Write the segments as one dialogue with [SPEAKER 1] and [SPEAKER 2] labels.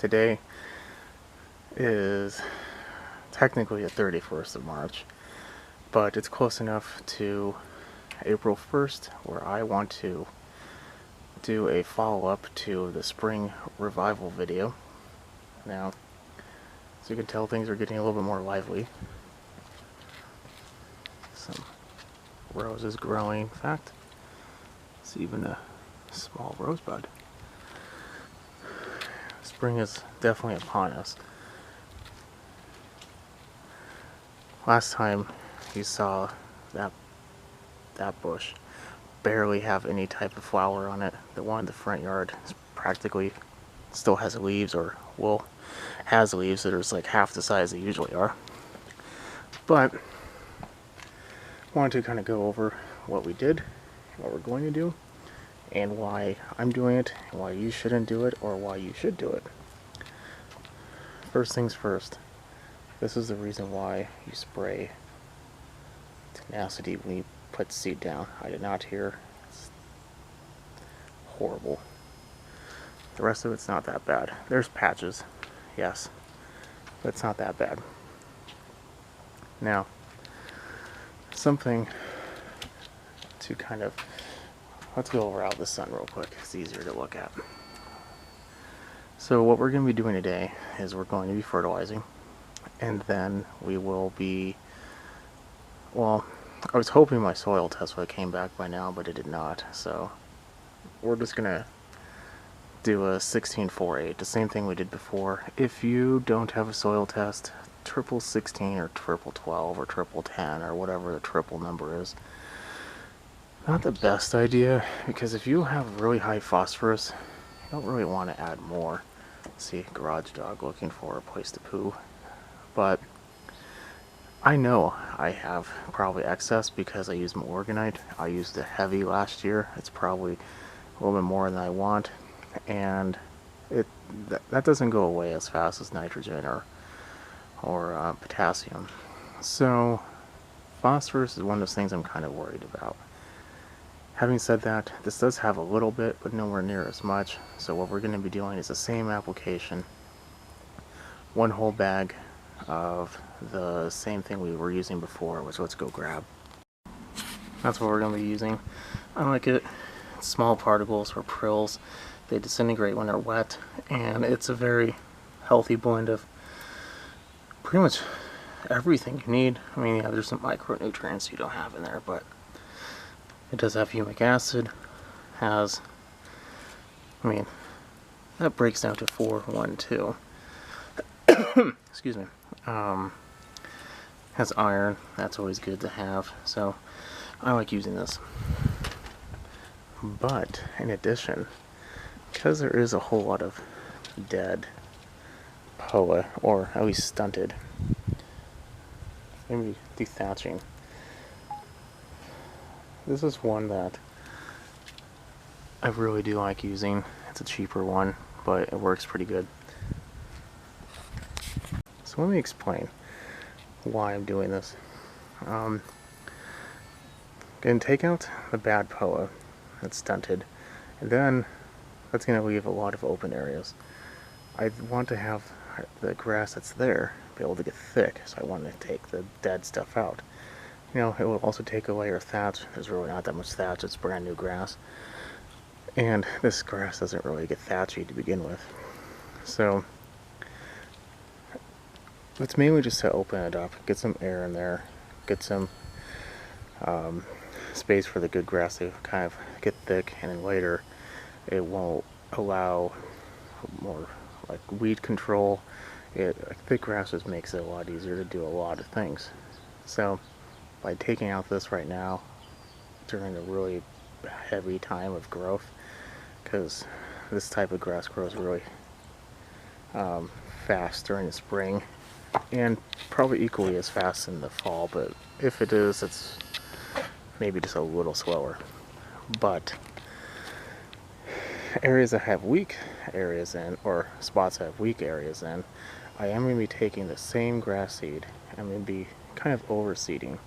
[SPEAKER 1] Today is technically the 31st of March, but it's close enough to April 1st where I want to do a follow-up to the spring revival video. Now, as you can tell, things are getting a little bit more lively. Some roses growing. In fact, it's even a small rosebud. Spring is definitely upon us. Last time you saw that bush barely have any type of flower on it. The one in the front yard is practically still has leaves, or has leaves that are like half the size they usually are. But I wanted to kind of go over what we did, what we're going to do, and why I'm doing it, and why you shouldn't do it, or why you should do it. First things first, this is the reason why you spray Tenacity when you put seed down. I did not hear. It's horrible. The rest of it's not that bad. There's patches, yes, but it's not that bad. Now, something to kind of, let's go over out the sun real quick. It's easier to look at. So what we're going to be doing today is we're going to be fertilizing, and then we will be, well, I was hoping my soil test would have came back by now, but it did not. So we're just going to do a 16-4-8, the same thing we did before. If you don't have a soil test, triple 16 or triple 12 or triple 10 or whatever the triple number is, not the best idea, because if you have really high phosphorus, you don't really want to add more. See, garage dog looking for a place to poo. But I know I have probably excess because I use my orgonite. I used the heavy last year. It's probably a little bit more than I want, and that doesn't go away as fast as nitrogen or potassium. So phosphorus is one of those things I'm kind of worried about. Having said that, this does have a little bit, but nowhere near as much. So what we're going to be doing is the same application, one whole bag of the same thing we were using before, which let's go grab. That's what we're going to be using. I like it. It's small particles or prills. They disintegrate when they're wet, and it's a very healthy blend of pretty much everything you need. I mean, yeah, there's some micronutrients you don't have in there, but it does have humic acid, has, I mean, that breaks down to 4, 1, 2. Excuse me. Has iron, that's always good to have, so I like using this. But in addition, because there is a whole lot of dead POA, or at least stunted, maybe dethatching, this is one that I really do like using. It's a cheaper one, but it works pretty good. So let me explain why I'm doing this. Going to take out the bad POA that's stunted, and then that's going to leave a lot of open areas. I want to have the grass that's there be able to get thick, so I want to take the dead stuff out. You know, it will also take a layer of thatch. There's really not that much thatch, it's brand new grass. And this grass doesn't really get thatchy to begin with. So it's mainly just to open it up, get some air in there, get some space for the good grass to kind of get thick, and then later it won't allow more like weed control. Thick grass just makes it a lot easier to do a lot of things. So by taking out this right now during a really heavy time of growth, because this type of grass grows really fast during the spring, and probably equally as fast in the fall, but if it is, it's maybe just a little slower. But areas that have weak areas in, or spots that have weak areas in, I am going to be taking the same grass seed. I'm going to be kind of overseeding.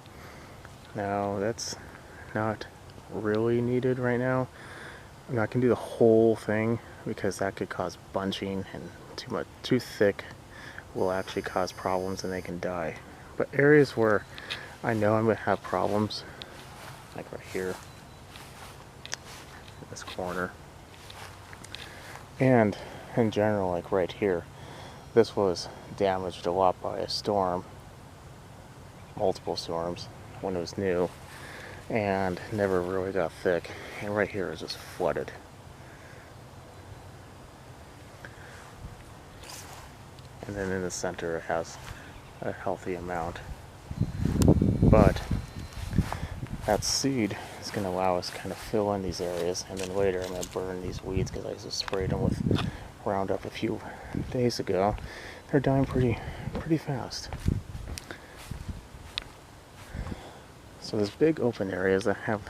[SPEAKER 1] Now, that's not really needed right now. I'm not going to do the whole thing because that could cause bunching and too thick will actually cause problems and they can die. But areas where I know I'm going to have problems, like right here, in this corner, and in general, like right here, this was damaged a lot by a storm, multiple storms, when it was new, and never really got thick. And right here is just flooded. And then in the center it has a healthy amount. But that seed is going to allow us to kind of fill in these areas, and then later I'm going to burn these weeds because I just sprayed them with Roundup a few days ago. They're dying pretty fast. So there's big open areas that have,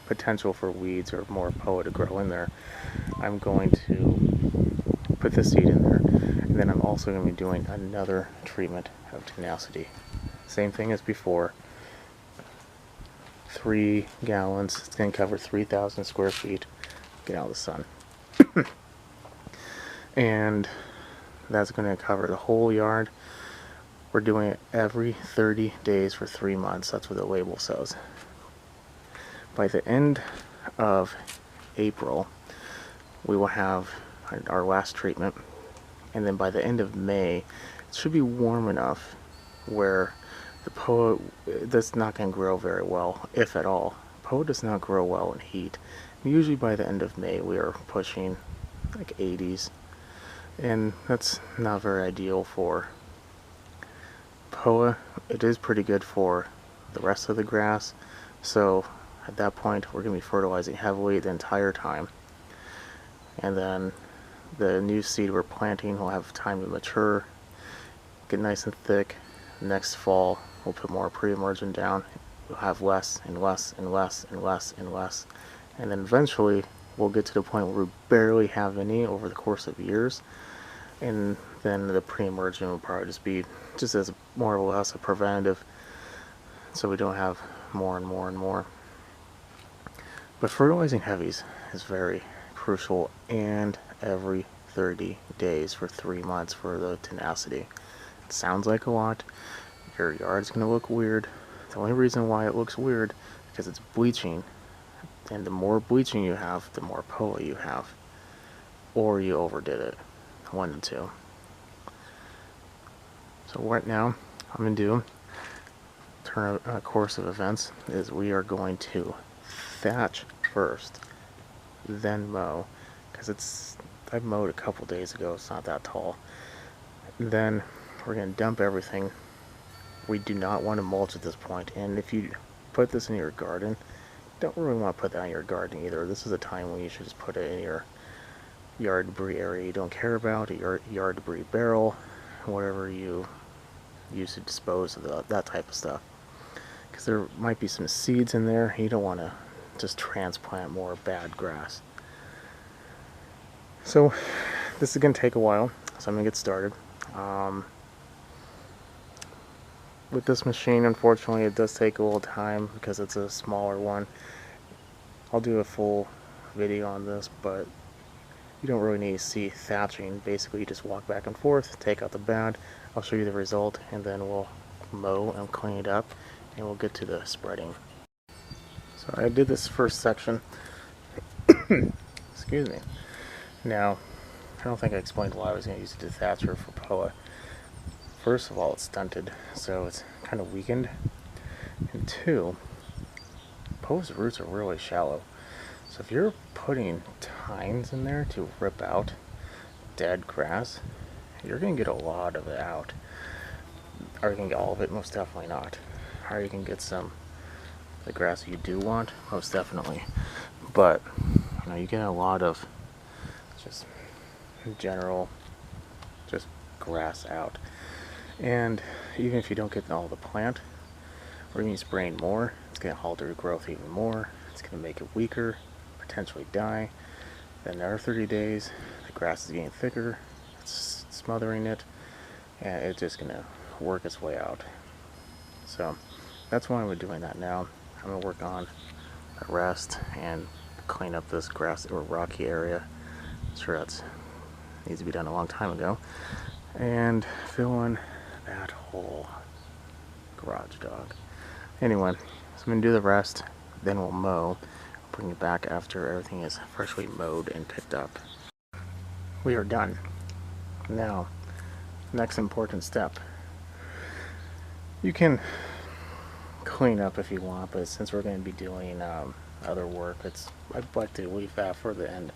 [SPEAKER 1] potential for weeds or more POA to grow in there. I'm going to put the seed in there, and then I'm also going to be doing another treatment of Tenacity. Same thing as before. 3 gallons. It's going to cover 3,000 square feet. Get out of the sun. And that's going to cover the whole yard. We're doing it every 30 days for 3 months. That's what the label says. By the end of April, we will have our last treatment. And then by the end of May, it should be warm enough where the POA, that's not going to grow very well, if at all. POA does not grow well in heat. Usually by the end of May, we are pushing like 80s. And that's not very ideal for POA. It is pretty good for the rest of the grass. So at that point, we're going to be fertilizing heavily the entire time. And then the new seed we're planting will have time to mature, get nice and thick. Next fall, we'll put more pre-emergent down. We'll have less and less and less and less and less. And then eventually, we'll get to the point where we barely have any over the course of years. And then the pre-emergent will probably just be just as more or less a preventative, so we don't have more and more and more. But fertilizing heavies is very crucial, and every 30 days for 3 months for the Tenacity. It sounds like a lot. Your yard's going to look weird. The only reason why it looks weird is because it's bleaching, and the more bleaching you have, the more POA you have, or you overdid it. 1 and 2. So right now, I'm going to do a course of events is we are going to thatch first, then mow, because I mowed a couple days ago. It's not that tall. Then we're going to dump everything. We do not want to mulch at this point, and if you put this in your garden, don't really want to put that in your garden either. This is a time when you should just put it in your yard debris area you don't care about, a yard debris barrel, whatever you use to dispose of that type of stuff. Because there might be some seeds in there. You don't want to just transplant more bad grass. So this is going to take a while, so I'm going to get started. With this machine, unfortunately, it does take a little time because it's a smaller one. I'll do a full video on this, but you don't really need to see thatching. Basically, you just walk back and forth, take out the bad. I'll show you the result, and then we'll mow and clean it up, and we'll get to the spreading. So I did this first section. Excuse me. Now, I don't think I explained why I was going to use a dethatcher for POA. First of all, it's stunted, so it's kind of weakened. And 2, POA's roots are really shallow. So if you're putting tines in there to rip out dead grass, you're going to get a lot of it out. Are you going to get all of it? Most definitely not. Are you going to get some the grass you do want? Most definitely. But you get a lot of just general just grass out. And even if you don't get all the plant, or even spraying more, it's going to alter growth even more. It's going to make it weaker, potentially die. Then another 30 days, the grass is getting thicker, it's smothering it, and it's just going to work its way out. So that's why we're doing that now. I'm going to work on the rest and clean up this grass or rocky area. Sure, that's Needs to be done a long time ago. And fill in that hole. Garage dog. Anyway, so I'm going to do the rest, then we'll mow. Bring it back after everything is freshly mowed and picked up. We are done. Now, next important step. You can clean up if you want, but since we're going to be doing other work, I'd like to leave that for the end.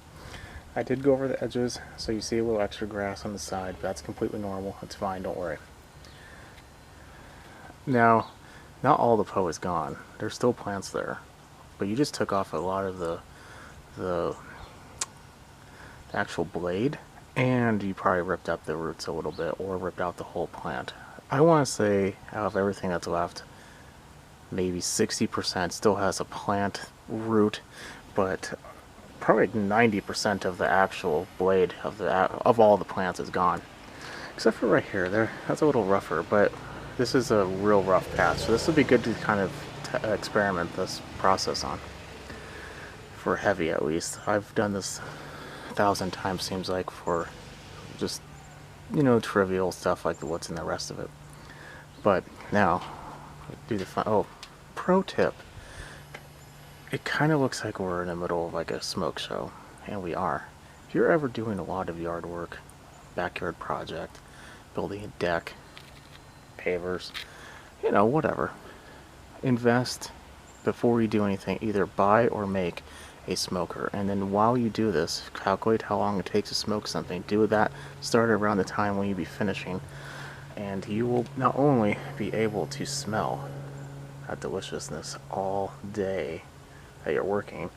[SPEAKER 1] I did go over the edges, so you see a little extra grass on the side, but that's completely normal. It's fine, don't worry. Now, not all the PO is gone. There's still plants there, but you just took off a lot of the actual blade, and you probably ripped up the roots a little bit, or ripped out the whole plant. I want to say, out of everything that's left, maybe 60% still has a plant root, but probably 90% of the actual blade of all the plants is gone, except for right here. That's a little rougher, but this is a real rough patch, so this would be good to kind of experiment this process on, for heavy at least. I've done this 1,000 times, seems like, for just, you know, trivial stuff like what's in the rest of it. But now, do the fun. Oh, pro tip. It kind of looks like we're in the middle of like a smoke show, and we are. If you're ever doing a lot of yard work, backyard project, building a deck, pavers, you know, whatever, invest before you do anything. Either buy or make a smoker, and then while you do this, calculate how long it takes to smoke something. Do that, start around the time when you be finishing, and you will not only be able to smell that deliciousness all day that you're working,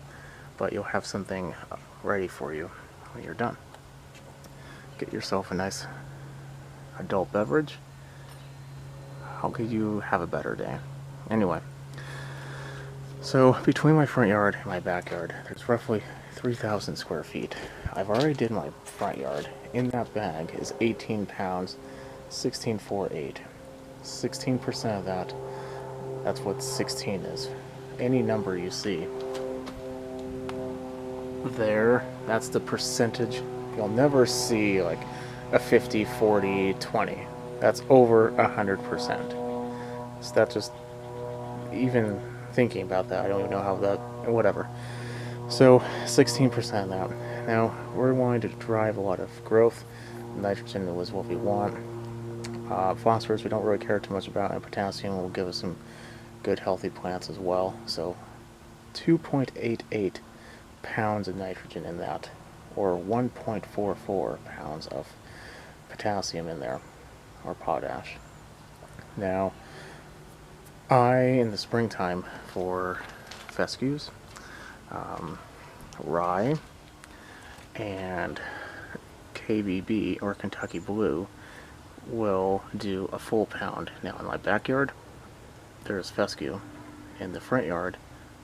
[SPEAKER 1] but you'll have something ready for you when you're done. Get yourself a nice adult beverage. How could you have a better day? Anyway, so between my front yard and my backyard, there's roughly 3,000 square feet. I've already did my front yard. In that bag is 18 pounds, 16.48. 16% of that, that's what 16 is. Any number you see there, that's the percentage. You'll never see like a 50, 40, 20. That's over 100%. So that just, even thinking about that, I don't even know how that, whatever. So 16% of that. Now we're wanting to drive a lot of growth. Nitrogen was what we want. Phosphorus we don't really care too much about, and potassium will give us some good healthy plants as well. So 2.88 pounds of nitrogen in that, or 1.44 pounds of potassium in there, or potash. Now, in the springtime, for fescues, rye, and KBB, or Kentucky Blue, will do a full pound. Now in my backyard, there's fescue. In the front yard,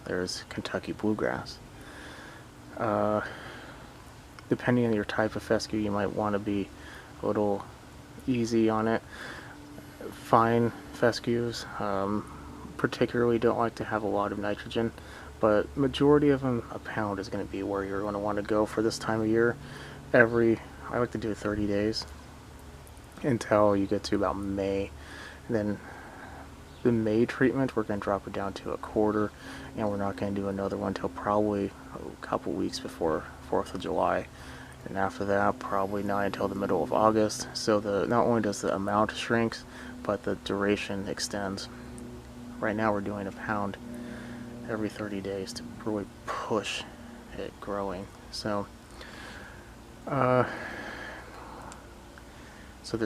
[SPEAKER 1] there's Kentucky Bluegrass. Depending on your type of fescue, you might want to be a little easy on it. Fine fescues particularly don't like to have a lot of nitrogen, but majority of them, a pound is going to be where you're going to want to go for this time of year. I like to do 30 days until you get to about May. And then the May treatment, we're going to drop it down to a quarter, and we're not going to do another one until probably a couple weeks before 4th of July. And after that, probably not until the middle of August. So not only does the amount shrinks, but the duration extends. Right now we're doing a pound every 30 days to really push it growing. So there's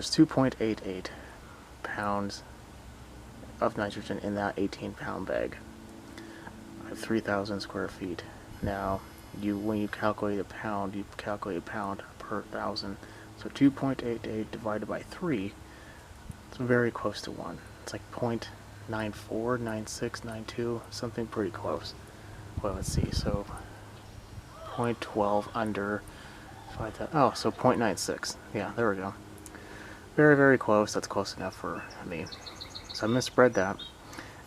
[SPEAKER 1] 2.88 pounds of nitrogen in that 18-pound bag. I have 3,000 square feet. Now, when you calculate a pound, you calculate a pound per thousand. So 2.88 divided by 3, it's very close to 1. It's like 0.94, 96, 92, something pretty close. Well, let's see, so 0.12 under 5,000. Oh, so 0.96. Yeah, there we go. Very, very close. That's close enough for me. So I'm going to spread that,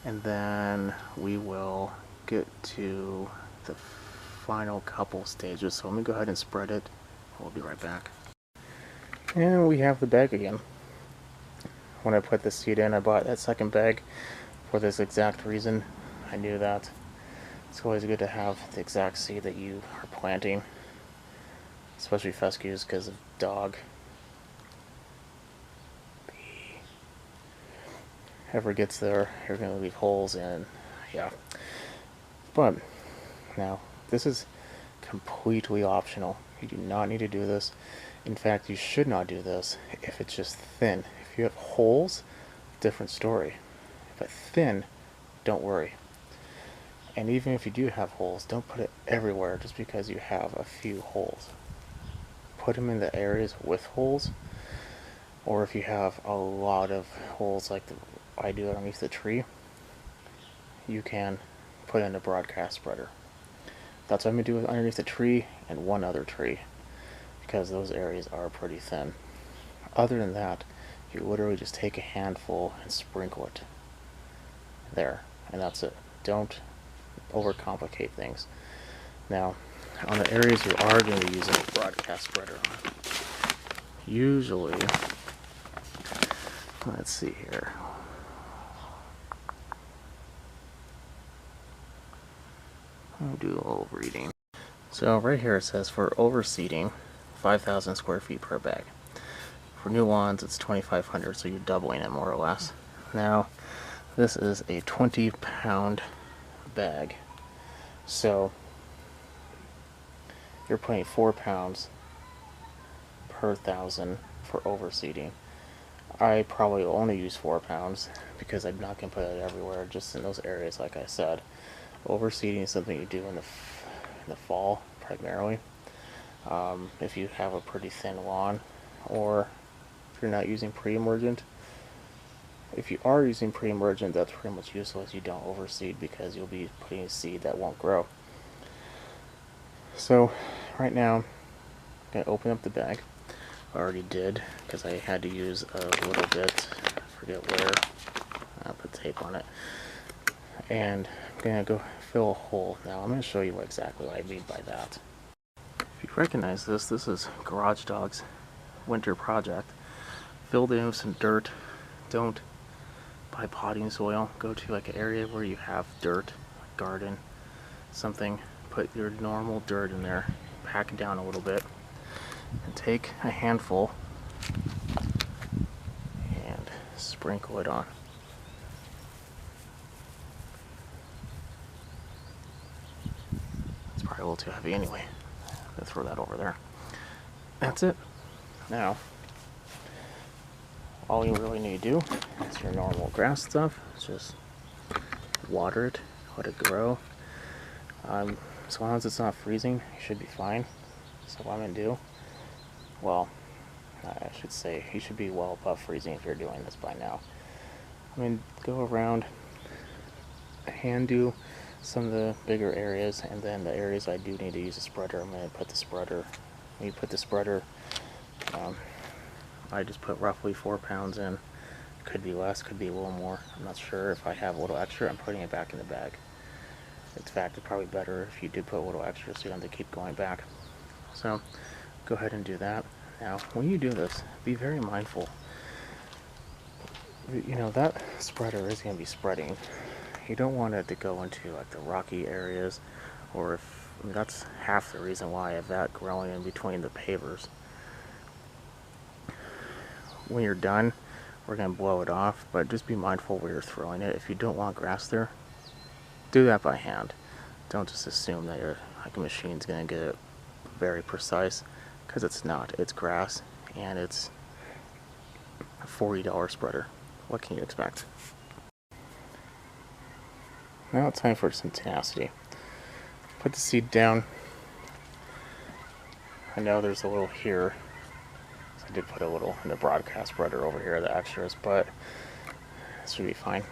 [SPEAKER 1] and then we will get to the final couple stages. So let me go ahead and spread it. We'll be right back. And we have the bag again. When I put the seed in, I bought that second bag for this exact reason. I knew that it's always good to have the exact seed that you are planting, especially fescues, because of dog. Ever gets there, you're going to leave holes in. Yeah. But now, this is completely optional. You do not need to do this. In fact, you should not do this if it's just thin. If you have holes, different story. But thin, don't worry. And even if you do have holes, don't put it everywhere just because you have a few holes. Put them in the areas with holes, or if you have a lot of holes like I do underneath the tree, you can put in a broadcast spreader. That's what I'm going to do underneath the tree and one other tree, because those areas are pretty thin. Other than that, you literally just take a handful and sprinkle it there, and that's it. Don't overcomplicate things. Now, on the areas you are going to be using a broadcast spreader on, usually, let's see here. I'll do a little reading. So right here it says for overseeding, 5,000 square feet per bag. For new lawns, it's 2,500, so you're doubling it more or less. Now, this is a 20-pound bag, so you're putting 4 pounds per 1,000 for overseeding. I probably only use 4 pounds because I'm not going to put it everywhere, just in those areas like I said. Overseeding is something you do in the fall primarily. If you have a pretty thin lawn, or if you're not using pre-emergent. If you are using pre-emergent, that's pretty much useless. You don't overseed because you'll be putting a seed that won't grow. So right now, I'm going to open up the bag. I already did because I had to use a little bit. I forget where. I'll put tape on it. And I'm going to go fill a hole. Now I'm going to show you exactly what I mean by that. If you recognize this, this is Garage Dog's winter project. Filled in with some dirt. Don't buy potting soil. Go to like an area where you have dirt, like garden, something. Put your normal dirt in there. Pack it down a little bit. And take a handful and sprinkle it on. It's probably a little too heavy anyway. I'm gonna throw that over there. That's it. Now, all you really need to do is your normal grass stuff. Just water it, let it grow. As long as it's not freezing, you should be fine. So what I'm gonna do, well, I should say you should be well above freezing if you're doing this by now. I'm gonna go around, hand do some of the bigger areas, and then the areas I do need to use a spreader, I'm gonna put the spreader. When you put the spreader, I just put roughly 4 pounds in. Could be less, could be a little more. I'm not sure. If I have a little extra, I'm putting it back in the bag. In fact, it's probably better if you do put a little extra so you don't have to keep going back. So go ahead and do that. Now, when you do this, be very mindful. You know, that spreader is going to be spreading. You don't want it to go into like the rocky areas, or if I mean, that's half the reason why I have that growing in between the pavers. When you're done, we're going to blow it off, but just be mindful where you're throwing it. If you don't want grass there, do that by hand. Don't just assume that your like a machine's going to get it very precise, because it's not. It's grass, and it's a $40 spreader. What can you expect? Now it's time for some tenacity. Put the seed down. I know there's a little here. So I did put a little in the broadcast spreader over here, the extras, but it should be fine.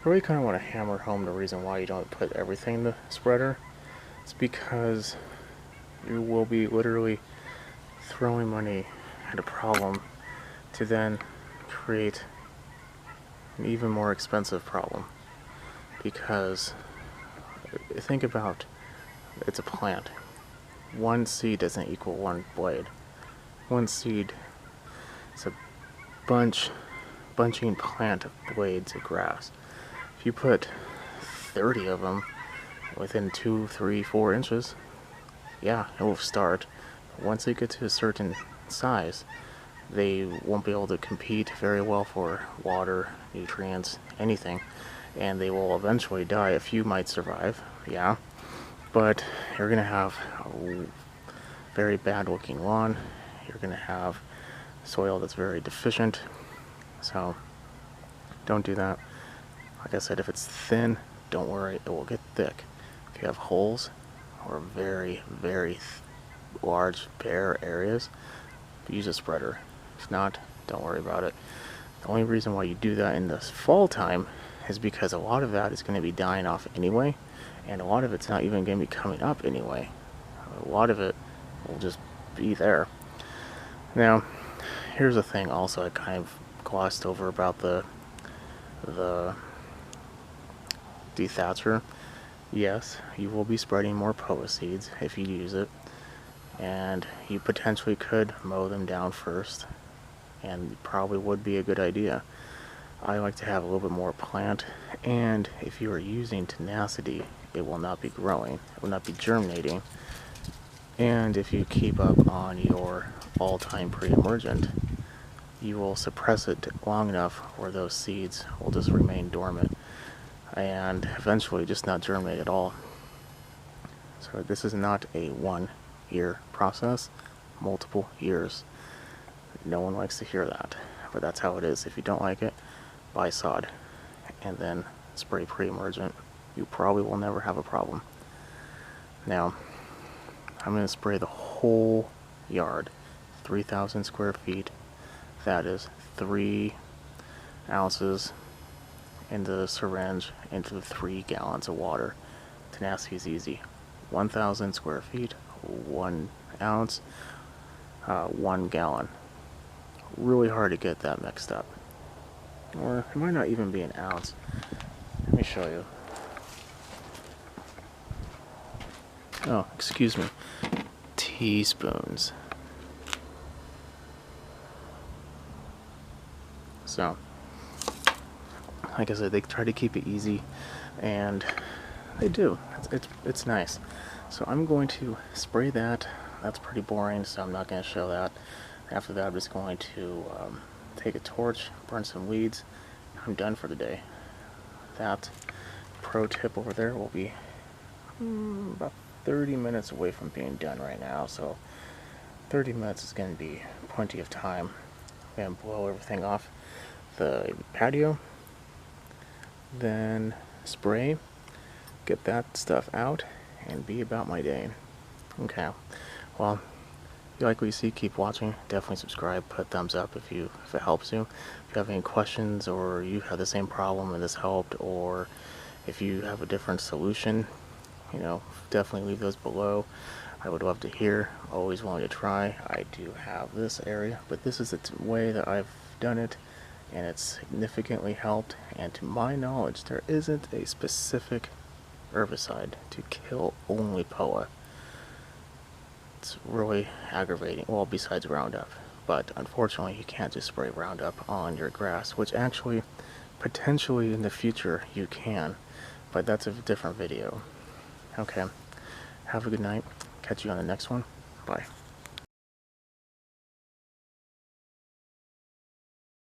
[SPEAKER 1] Really kind of want to hammer home the reason why you don't put everything in the spreader. It's because you will be literally throwing money at a problem to then create an even more expensive problem. Because think about, it's a plant. One seed doesn't equal one blade. one seed. It's a bunching plant of blades of grass. If you put 30 of them within 2, 3, 4 inches, yeah, it will start. Once they get to a certain size, they won't be able to compete very well for water, nutrients, anything, and they will eventually die. A few might survive, yeah, but you're gonna have a very bad looking lawn. You're gonna have soil that's very deficient, so don't do that. Like I said, if it's thin, don't worry, it will get thick. If you have holes or very, very large bare areas, use a spreader. If not, don't worry about it. The only reason why you do that in the fall time is because a lot of that is going to be dying off anyway, and a lot of it's not even going to be coming up anyway. A lot of it will just be there. Now, here's the thing also I kind of glossed over about the dethatcher. Yes, you will be spreading more POA seeds if you use it, and you potentially could mow them down first, and probably would be a good idea. I like to have a little bit more plant, and if you are using Tenacity, it will not be growing, it will not be germinating, and if you keep up on your all-time pre-emergent, you will suppress it long enough where those seeds will just remain dormant and eventually just not germinate at all. So this is not a 1 year process, multiple years. No one likes to hear that, but that's how it is. If you don't like it, buy sod and then spray pre-emergent. You probably will never have a problem. Now, I'm going to spray the whole yard, 3,000 square feet. That is 3 ounces in the syringe into 3 gallons of water. Tenacity is easy. 1,000 square feet, 1 ounce, 1 gallon. Really hard to get that mixed up. Or it might not even be an ounce. Let me show you. Oh, excuse me. Teaspoons. So, like I said, they try to keep it easy, and they do. It's nice. So I'm going to spray that. That's pretty boring, so I'm not going to show that. After that, I'm just going to take a torch, burn some weeds. I'm done for the day. That pro tip over there will be about 30 minutes away from being done right now, so 30 minutes is going to be plenty of time. I'm going to blow everything off the patio, then spray, get that stuff out, and be about my day. Okay, well, if you like what you see, keep watching. Definitely subscribe, put a thumbs up if it helps you. If you have any questions, or you have the same problem and this helped, or if you have a different solution, you know, definitely leave those below. I would love to hear. Always willing to try. I do have this area, but this is the way that I've done it, and it's significantly helped. And to my knowledge, there isn't a specific herbicide to kill only POA. It's really aggravating. Well, besides Roundup, but unfortunately you can't just spray Roundup on your grass, which actually potentially in the future you can, but that's a different video. Okay, have a good night. Catch you on the next one. Bye.